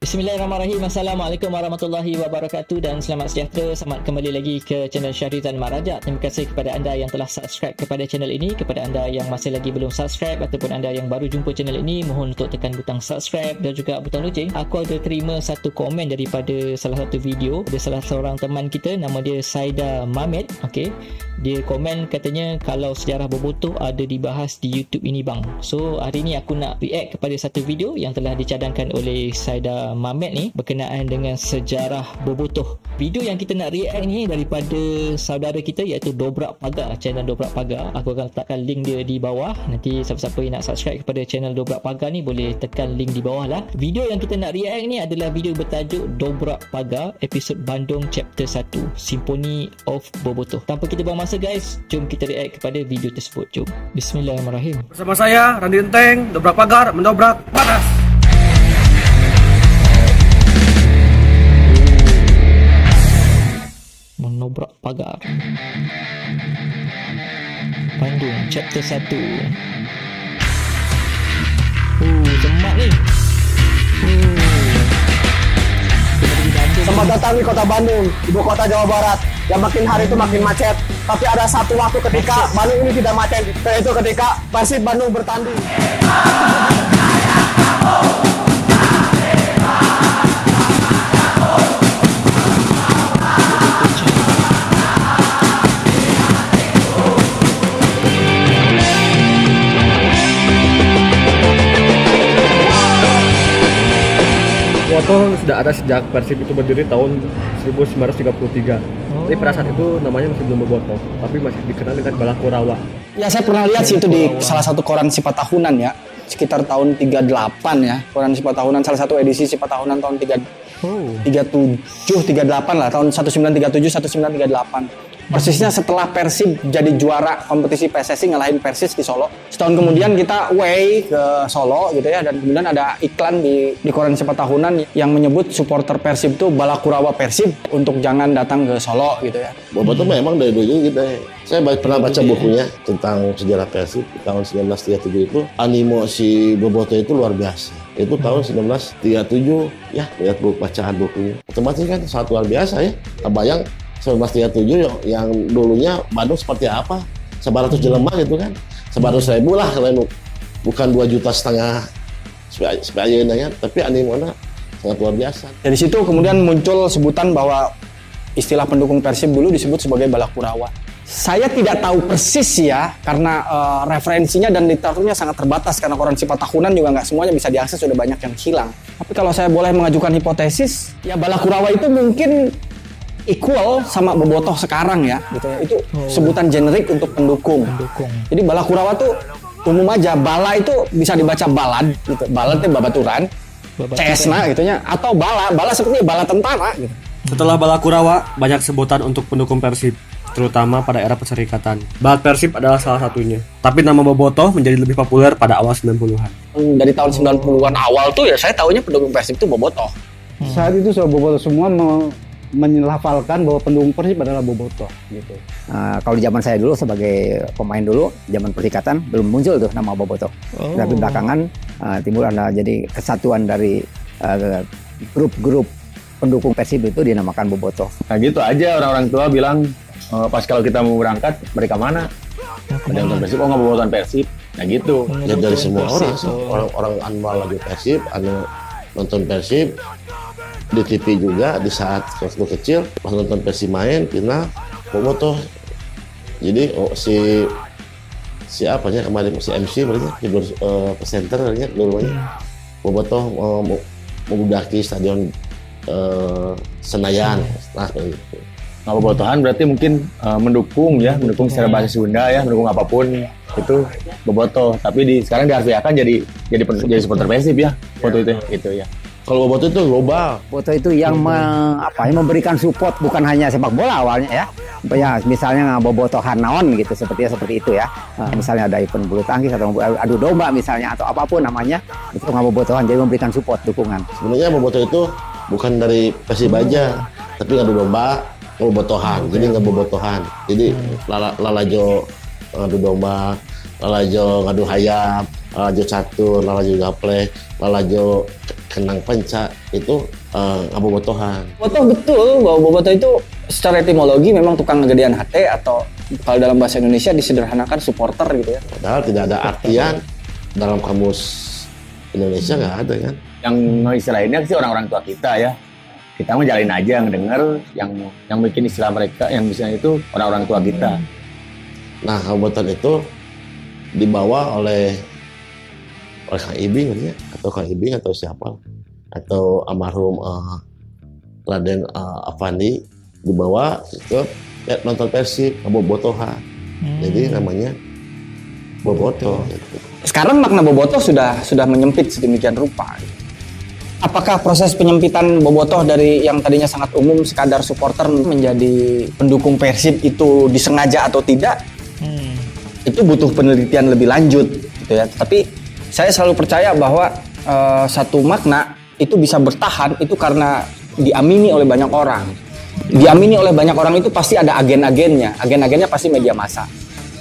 Bismillahirrahmanirrahim. Assalamualaikum warahmatullahi wabarakatuh dan selamat sejahtera. Selamat kembali lagi ke channel Syahrizan Maraja. Terima kasih kepada anda yang telah subscribe kepada channel ini. Kepada anda yang masih lagi belum subscribe ataupun anda yang baru jumpa channel ini, mohon untuk tekan butang subscribe dan juga butang loceng. Aku ada terima satu komen daripada salah satu video. Ada salah seorang teman kita, nama dia Saida Mamet. Okey, dia komen katanya kalau sejarah Bobotoh ada dibahas di YouTube ini bang. So hari ni aku nak react kepada satu video yang telah dicadangkan oleh Saida Mamet ni berkenaan dengan sejarah Bobotoh. Video yang kita nak react ni daripada saudara kita iaitu Dobrak Pagar, channel Dobrak Pagar. Aku akan letakkan link dia di bawah. Nanti siapa-siapa yang nak subscribe kepada channel Dobrak Pagar ni boleh tekan link di bawah lah. Video yang kita nak react ni adalah video bertajuk Dobrak Pagar episod Bandung chapter 1 Symphony of Bobotoh. Tanpa kita buang masa guys, jom kita react kepada video tersebut. Jom. Bismillahirrahmanirrahim. Bersama saya Randi Enteng, Dobrak Pagar, mendobrak panas. Menobrak pagar Bandung chapter 1. Semak ni. Selamat datang di kota Bandung, ibu kota Jawa Barat. Yang makin hari itu makin macet. Tapi ada satu waktu ketika Bandung ini tidak macet, yaitu ketika Persib Bandung bertanding. Bobotoh sudah ada sejak Persib itu berdiri tahun 1933. Tapi pada saat itu namanya masih belum Bobotoh, tapi masih dikenal dengan Balakurawa. Ya saya pernah lihat sih itu di salah satu koran Sifat Tahunan ya, sekitar tahun 38 ya, koran Sifat Tahunan, salah satu edisi Sifat Tahunan tahun 37, 38 lah, tahun 1937, 1938. Persisnya setelah Persib jadi juara kompetisi PSSI ngalahin Persis di Solo. Setahun kemudian kita away ke Solo gitu ya, dan kemudian ada iklan di koran Sifat Tahunan yang menyebut supporter Persib itu Balakurawa Persib untuk jangan datang ke Solo gitu ya. Bobotoh memang dari dulu gitu ya. Saya pernah baca bukunya tentang sejarah Persib di tahun 1937 itu, animo si Bobotoh itu luar biasa. Itu tahun 1937 ya, lihat bacaan bukunya. Otomatis kan sangat luar biasa ya. Kebayang 1937 yang dulunya Bandung seperti apa? 900 jelema gitu kan. 900.000 lah kalau bukan 2,5 juta supaya ya, tapi animonya sangat luar biasa. Dari situ kemudian muncul sebutan bahwa istilah pendukung Persib dulu disebut sebagai Balakurawa. Saya tidak tahu persis ya, karena referensinya dan literaturnya sangat terbatas, karena koran Sifat Tahunan juga nggak semuanya bisa diakses, sudah banyak yang hilang. Tapi kalau saya boleh mengajukan hipotesis, ya Balakurawa itu mungkin equal sama Bobotoh sekarang ya, gitu ya. Itu sebutan generik untuk pendukung. Jadi Balakurawa tuh umum aja. Bala itu bisa dibaca balad, gitu. Balad itu babaturan, cesna gitunya, atau bala seperti bala tentara gitu. Setelah Balakurawa, banyak sebutan untuk pendukung Persib, terutama pada era perserikatan. Balad Persib adalah salah satunya. Tapi nama Bobotoh menjadi lebih populer pada awal 90-an. Dari tahun 90-an awal tuh ya saya tahunya pendukung Persib itu Bobotoh. Saat itu Bobotoh semua menyelafalkan bahwa pendukung Persib adalah Bobotoh gitu. Kalau di zaman saya dulu sebagai pemain dulu, zaman persikatan belum muncul tuh nama Bobotoh. Tapi belakangan timbul ada jadi kesatuan dari grup-grup pendukung Persib itu dinamakan Bobotoh. Nah gitu aja, orang-orang tua bilang pas kalau kita mau berangkat, mereka mana? Ada nonton Persib, nggak Bobotohan Persib. Nah gitu. Ya dari semua orang anwar lagi Persib, nonton Persib. Di TV juga di saat waktu kecil pas nonton Persib main final Bobotoh. Jadi si apanya kemarin si MC berarti presenter katanya dulunya Bobotoh memudaki stadion Senayan. Nah gitu. Nah, Bobotohan berarti mungkin mendukung secara bahasa Sunda ya, mendukung apapun itu Bobotoh. Tapi sekarang diharfiahkan jadi supporter Persib ya, foto itu gitu ya. Kalau Bobotoh itu global. Bobotoh itu yang memberikan support, bukan hanya sepak bola awalnya ya. Ya misalnya Bobotohan naon gitu, seperti itu ya. Misalnya ada event bulu tangkis atau adu domba misalnya atau apapun namanya, itu Bobotohan, jadi memberikan support, dukungan. Sebenarnya Bobotoh itu bukan dari Persib aja, tapi adu domba Bobotohan. Jadi nggak Bobotohan. Jadi lalajo adu domba, lalajo ngadu hayam, lalajo catur, lalajo gaplek, lalajo kenang penca itu ngabobotohan. Bobotoh betul bahwa bobotoh itu secara etimologi memang tukang ngegedean hate, atau kalau dalam bahasa Indonesia disederhanakan supporter gitu ya. Padahal tidak ada artian dalam kamus Indonesia, nggak ada kan. Yang istilahnya sih orang-orang tua kita ya. Kita mah jalin aja ngedenger yang bikin istilah mereka yang bisa itu orang-orang tua kita. Nah, ngabobotohan itu dibawa oleh Kang Ibing ya, atau Kang Ibing atau siapa, atau almarhum Raden Avandi, dibawa ke nonton Persib ngabobotohan. Jadi namanya bobotoh. Gitu. Sekarang makna bobotoh sudah menyempit sedemikian rupa. Apakah proses penyempitan bobotoh dari yang tadinya sangat umum sekadar supporter menjadi pendukung Persib itu disengaja atau tidak? Itu butuh penelitian lebih lanjut gitu ya. Tapi saya selalu percaya bahwa satu makna itu bisa bertahan itu karena diamini oleh banyak orang. Diamini oleh banyak orang itu pasti ada agen-agennya. Agen-agennya pasti media massa.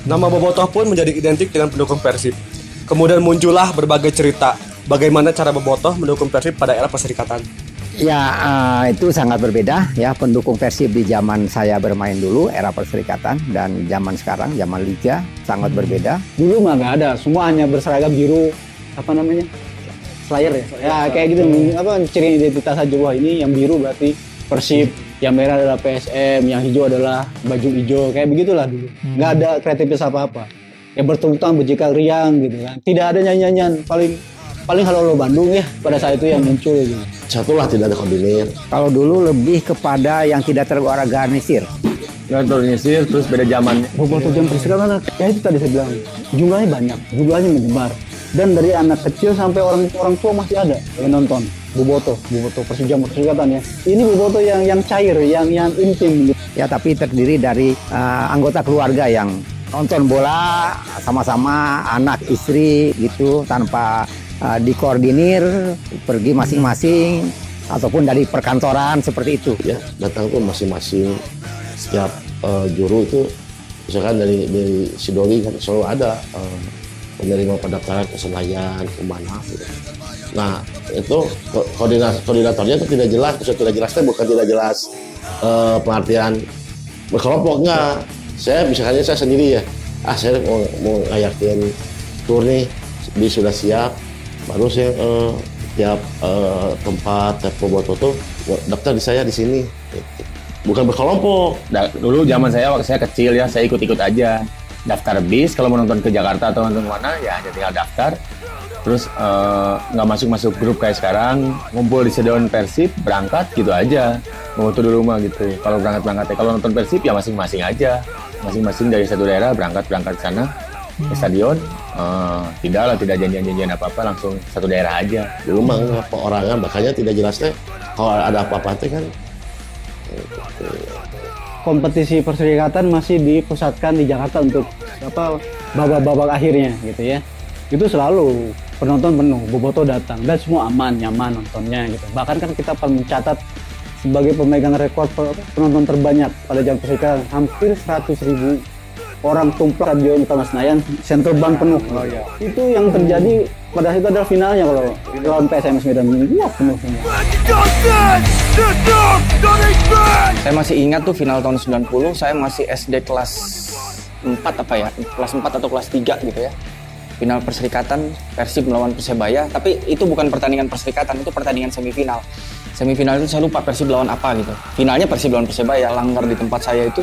Nama bobotoh pun menjadi identik dengan pendukung Persib. Kemudian muncullah berbagai cerita bagaimana cara bobotoh mendukung Persib pada era Perserikatan. Ya, itu sangat berbeda ya, pendukung Persib di zaman saya bermain dulu era Perserikatan dan zaman sekarang, zaman Liga sangat berbeda. Dulu mah nggak ada, semua hanya berseragam biru, apa namanya, Slayer ya, ya kayak gitu, apa ciri identitas aja. Wah, ini yang biru berarti Persib, yang merah adalah PSM, yang hijau adalah baju hijau, kayak begitulah dulu. Nggak ada kreativitas apa-apa. Ya bertepuk tangan, berjikal riang gitu kan. Tidak ada nyanyian, paling halo Bandung ya pada saat itu yang muncul gitu. Satulah tidak ada koordinir. Kalau dulu lebih kepada yang tidak terorganisir. Organisir terus beda zaman. Bobotoh jam Perserikatan, ya itu tadi saya bilang, jumlahnya banyak, jumlahnya menyebar. Dan dari anak kecil sampai orang tua masih ada yang nonton bobotoh Persija Perserikatan ya. Ini bobotoh yang cair, yang intim gitu. Ya, tapi terdiri dari anggota keluarga yang nonton bola sama-sama, anak istri gitu, tanpa dikoordinir, pergi masing-masing ataupun dari perkantoran seperti itu. Ya, datang tuh masing-masing, setiap juru itu misalkan dari Sidoli kan selalu ada menerima pendaftaran ke Senayan, ke mana gitu. Nah, itu koordinatornya itu tidak jelas, tidak jelasnya bukan tidak jelas pengertian berkelompok, enggak. Misalnya saya sendiri ya, saya mau ngayakin tur nih, sudah siap, baru saya tiap tempat, tiap bobotoh tuh daftar di saya di sini, bukan berkelompok. Dulu zaman saya waktu saya kecil ya, saya ikut-ikut aja. Daftar bis kalau mau nonton ke Jakarta atau nonton mana ya tinggal daftar. Terus nggak masuk grup kayak sekarang, ngumpul di stadion Persib, berangkat gitu aja. Waktu dulu mah gitu. Kalau berangkat kalau nonton Persib ya masing-masing aja. Masing-masing dari satu daerah berangkat ke sana ke stadion. Tidak janjian apa-apa, langsung satu daerah aja. Dulu mah perorangan, makanya tidak jelasnya kalau ada apa-apa kan. Kompetisi Perserikatan masih dipusatkan di Jakarta untuk babak-babak akhirnya gitu ya. Itu selalu penonton penuh, bobotoh datang dan semua aman, nyaman nontonnya gitu. Bahkan kan kita mencatat sebagai pemegang rekor penonton terbanyak pada jam Perserikatan, hampir 100.000 orang tumpah Stadion Utama Senayan, Central Bank penuh. Oh, iya. Itu yang terjadi pada itu adalah finalnya kalau lawan PSMS Medan, wah penuh semua. Saya masih ingat tuh final tahun 90, saya masih SD kelas 4 kelas 4 atau kelas 3 gitu ya. Final Perserikatan, Persib melawan Persebaya, tapi itu bukan pertandingan Perserikatan, itu pertandingan semifinal. Semifinal itu saya lupa Persib lawan apa gitu. Finalnya Persib lawan Persebaya, langgar di tempat saya itu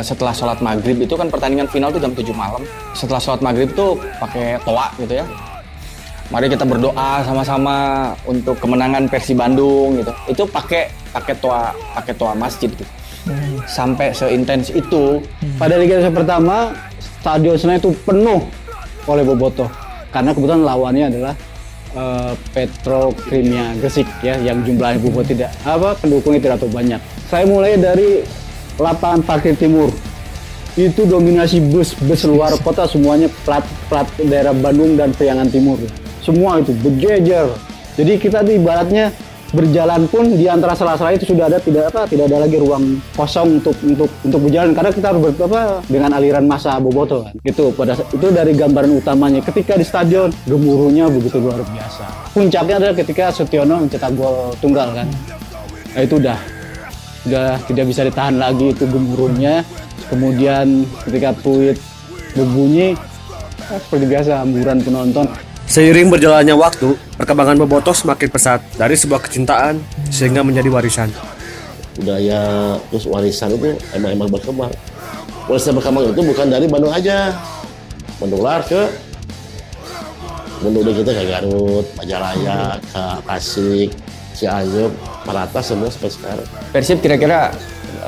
setelah sholat maghrib itu kan pertandingan final itu jam 7 malam. Setelah sholat maghrib itu pakai toa gitu ya. Mari kita berdoa sama-sama untuk kemenangan Persib Bandung gitu. Itu pakai toa masjid gitu. Sampai seintens itu. Pada Liga Indonesia pertama, Stadion Senayan itu penuh oleh bobotoh. Karena kebetulan lawannya adalah Petrokimia Gresik ya, yang jumlahnya pendukungnya tidak terlalu banyak. Saya mulai dari lapangan parkir timur, itu dominasi bus luar kota, semuanya plat daerah Bandung dan Priangan Timur, semua itu berjejer. Jadi kita tuh ibaratnya berjalan pun di antara sela-sela itu sudah ada tidak ada lagi ruang kosong untuk berjalan karena kita harus dengan aliran massa Bobotoh kan. Itu dari gambaran utamanya. Ketika di stadion gemuruhnya begitu luar biasa. Puncaknya adalah ketika Sutiono mencetak gol tunggal kan. Nah itu udah tidak bisa ditahan lagi itu gemuruhnya. Kemudian ketika Pluit berbunyi seperti biasa hamburan penonton. Seiring berjalannya waktu, perkembangan Bobotoh semakin pesat dari sebuah kecintaan sehingga menjadi warisan. Budaya terus warisan itu emang berkembang. Warisan berkembang itu bukan dari Bandung aja, menular ke Bandung kita ke Garut, Majalaya, ke Tasik, Cianjur, merata semua sampai sekarang. Persib kira-kira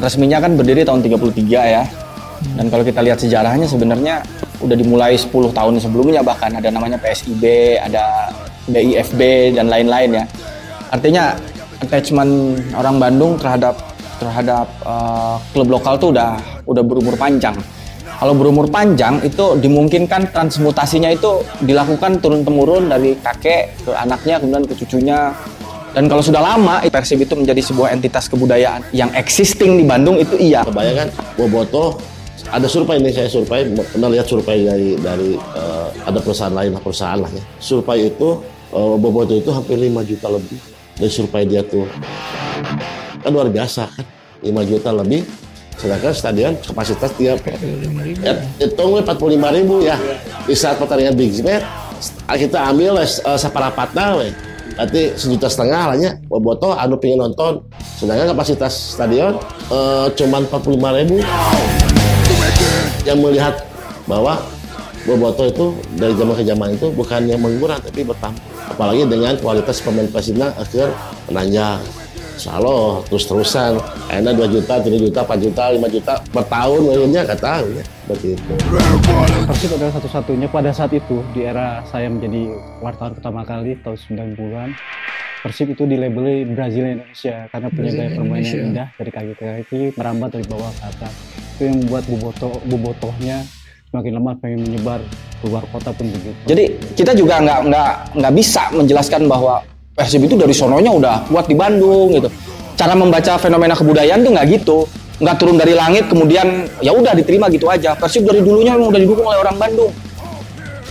resminya kan berdiri tahun 33 ya. Dan kalau kita lihat sejarahnya sebenarnya udah dimulai 10 tahun sebelumnya, bahkan ada namanya PSIB, ada BIFB dan lain-lain ya. Artinya attachment orang Bandung terhadap klub lokal tuh udah berumur panjang. Kalau berumur panjang itu dimungkinkan transmutasinya itu dilakukan turun-temurun dari kakek ke anaknya kemudian ke cucunya. Dan kalau sudah lama Persib itu menjadi sebuah entitas kebudayaan yang existing di Bandung itu iya. Kebayangkan Bobotoh ada survei ini, saya survei pernah lihat survei dari ada perusahaan lain lah ya. Survei itu Bobotoh itu hampir 5 juta lebih dari survei dia tuh. Kan luar biasa kan, 5 juta lebih. Sedangkan stadion kapasitas tiap hitung 45.000 ya. Di saat pertandingan Big Match kita ambil saparapatna we. Berarti 1,5 juta lahnya Bobotoh anu pengen nonton. Sedangkan kapasitas stadion cuman 45.000. Yang melihat bahwa Bobotoh itu dari zaman ke zaman itu bukan yang mengurang tapi bertambah. Apalagi dengan kualitas pemain Persibnya akhir menanjak. Selalu terus-terusan. Akhirnya 2 juta, 3 juta, 4 juta, 5 juta per tahun mainnya nggak tahu ya. Seperti itu. Persib adalah satu-satunya pada saat itu di era saya menjadi wartawan pertama kali tahun 90-an. Persib itu dilabeli Brazil Indonesia karena punya gaya permainan yang indah dari kaki ke kaki merambat dari bawah ke atas. Itu yang membuat Bobotohnya semakin lemah pengen menyebar keluar kota pun begitu. Jadi kita juga nggak bisa menjelaskan bahwa Persib itu dari sononya udah kuat di Bandung gitu. Cara membaca fenomena kebudayaan tuh nggak gitu, nggak turun dari langit kemudian ya udah diterima gitu aja. Persib dari dulunya memang udah didukung oleh orang Bandung.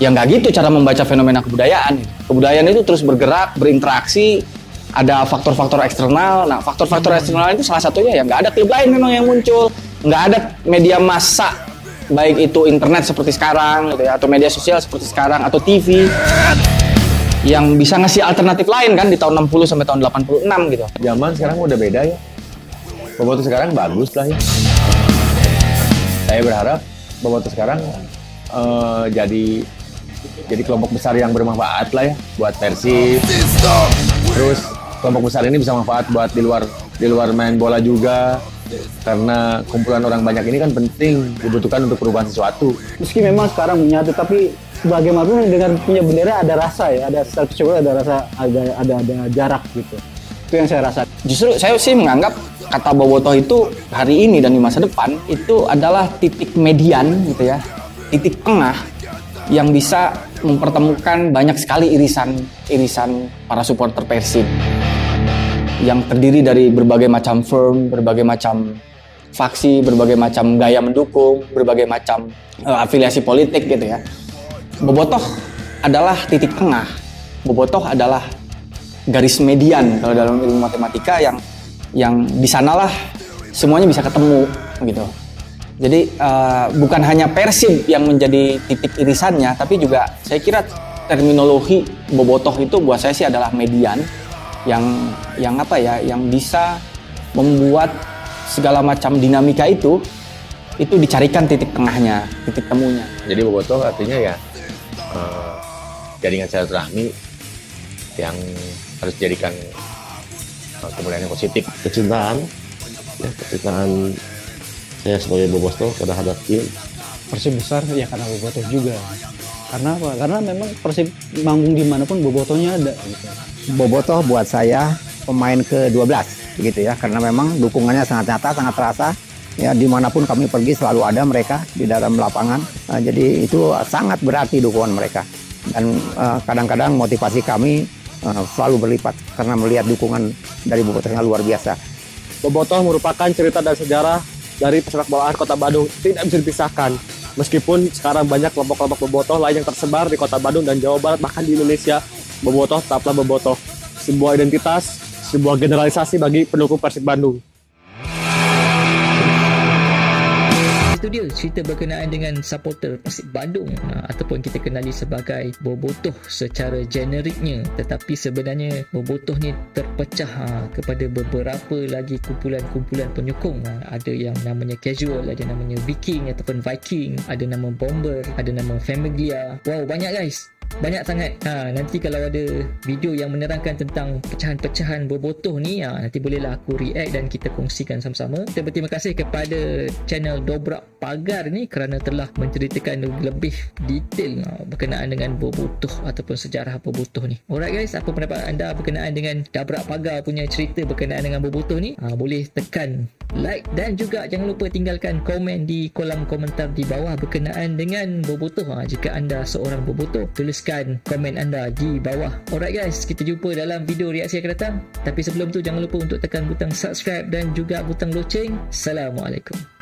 Ya nggak gitu cara membaca fenomena kebudayaan. Kebudayaan itu terus bergerak, berinteraksi, ada faktor-faktor eksternal. Nah, faktor-faktor eksternal itu salah satunya ya nggak ada klub lain memang yang muncul, nggak ada media massa baik itu internet seperti sekarang, gitu ya, atau media sosial seperti sekarang, atau TV yang bisa ngasih alternatif lain kan di tahun 60 sampai tahun 86 gitu. Zaman sekarang udah beda ya. Bobotoh sekarang bagus lah ya. Saya berharap Bobotoh sekarang jadi kelompok besar yang bermanfaat lah ya buat Persib. Terus kelompok besar ini bisa manfaat buat di luar main bola juga. Karena kumpulan orang banyak ini kan penting, dibutuhkan untuk perubahan sesuatu. Meski memang sekarang menyatu, tapi bagaimanapun dengan punya bendera ada rasa ya, ada coba ada rasa, ada jarak gitu. Itu yang saya rasa. Justru saya sih menganggap kata Bobotoh itu hari ini dan di masa depan itu adalah titik median gitu ya, titik tengah yang bisa mempertemukan banyak sekali irisan para supporter Persib yang terdiri dari berbagai macam firm, berbagai macam faksi, berbagai macam gaya mendukung, berbagai macam afiliasi politik gitu ya. Bobotoh adalah titik tengah. Bobotoh adalah garis median kalau dalam ilmu matematika yang di sanalah semuanya bisa ketemu gitu. Jadi bukan hanya Persib yang menjadi titik irisannya, tapi juga saya kira terminologi Bobotoh itu buat saya sih adalah median yang apa ya, yang bisa membuat segala macam dinamika itu dicarikan titik tengahnya, titik temunya. Jadi Bobotoh artinya ya jaringan silaturahmi yang harus dijadikan kemudian yang positif. Kecintaan saya sebagai Bobotoh terhadap tim. Persib besar ya karena Bobotoh juga. Karena apa? Karena memang Persib manggung dimanapun Bobotohnya ada gitu. Bobotoh buat saya pemain ke-12 gitu ya, karena memang dukungannya sangat nyata, sangat terasa ya, dimanapun kami pergi selalu ada mereka di dalam lapangan. Jadi itu sangat berarti dukungan mereka, dan kadang-kadang motivasi kami selalu berlipat karena melihat dukungan dari bobotohnya luar biasa. Bobotoh merupakan cerita dan sejarah dari pesepak bolaan Kota Bandung, tidak bisa dipisahkan. Meskipun sekarang banyak kelompok-kelompok bobotoh lain yang tersebar di Kota Bandung dan Jawa Barat, bahkan di Indonesia, bobotoh tetaplah bobotoh. Sebuah identitas, sebuah generalisasi bagi pendukung Persib Bandung. Itu dia cerita berkenaan dengan supporter Persib Bandung ataupun kita kenali sebagai bobotoh secara generiknya, tetapi sebenarnya bobotoh ni terpecah kepada beberapa lagi kumpulan-kumpulan penyokong. Ada yang namanya casual, ada namanya Viking ataupun Viking, ada nama Bomber, ada nama Familia. Wow, banyak guys, banyak sangat. Nanti kalau ada video yang menerangkan tentang pecahan-pecahan bobotoh ni, nanti bolehlah aku react dan kita kongsikan sama-sama. Kita berterima kasih kepada channel Dobrak Pagar ni kerana telah menceritakan lebih detail berkenaan dengan bobotoh ataupun sejarah bobotoh ni. Alright guys, apa pendapat anda berkenaan dengan Dobrak Pagar punya cerita berkenaan dengan bobotoh ni? Boleh tekan like dan juga jangan lupa tinggalkan komen di kolom komentar di bawah berkenaan dengan bobotoh. Jika anda seorang bobotoh, tuliskan komen anda di bawah. Alright guys, kita jumpa dalam video reaksi akan datang. Tapi sebelum tu jangan lupa untuk tekan butang subscribe dan juga butang loceng. Assalamualaikum.